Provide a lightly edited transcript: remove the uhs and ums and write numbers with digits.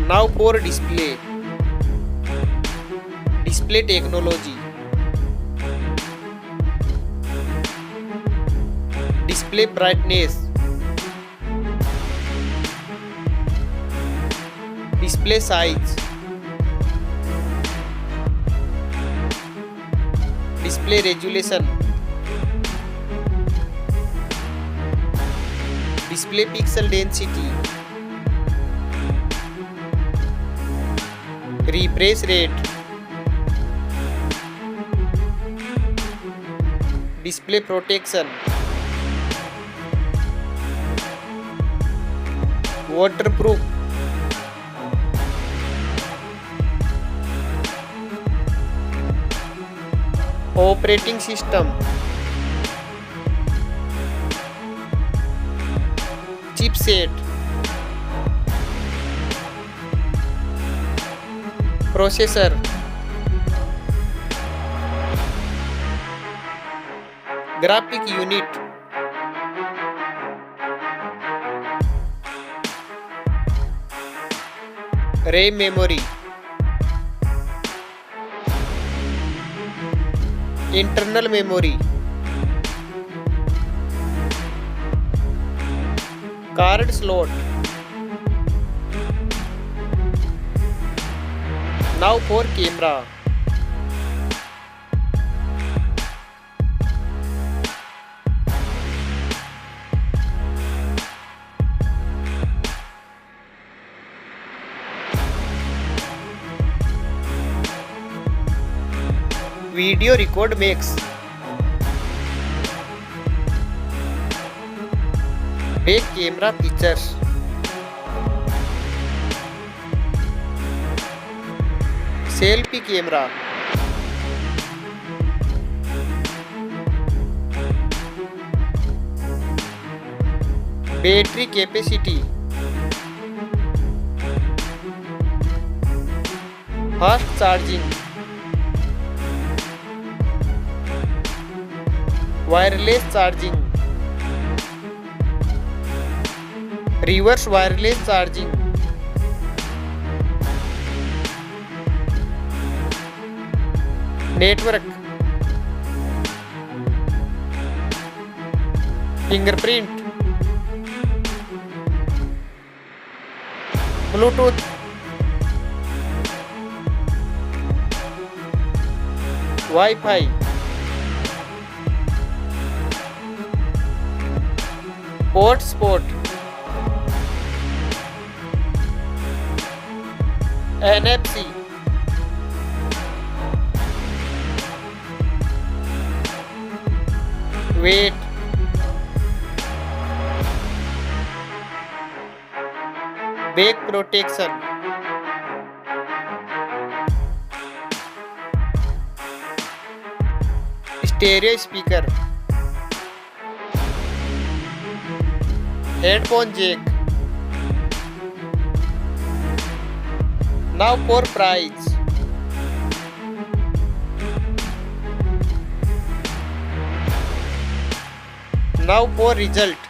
Now for display. Display technology. Display brightness. Display size. Display resolution. Display pixel density. Refresh rate. Display protection. Waterproof. Operating system. Chipset. Processor. Graphic unit. RAM memory. Internal memory. Card slot. Now for camera. Video record makes. Back camera features. Selfie camera. Battery capacity. Fast charging. Wireless charging. Reverse wireless charging. Network. Fingerprint. Bluetooth. Wi-Fi. Hotspot. NFC. Weight. Back protection. Stereo speaker. Headphone jack. Now for price. Now for result.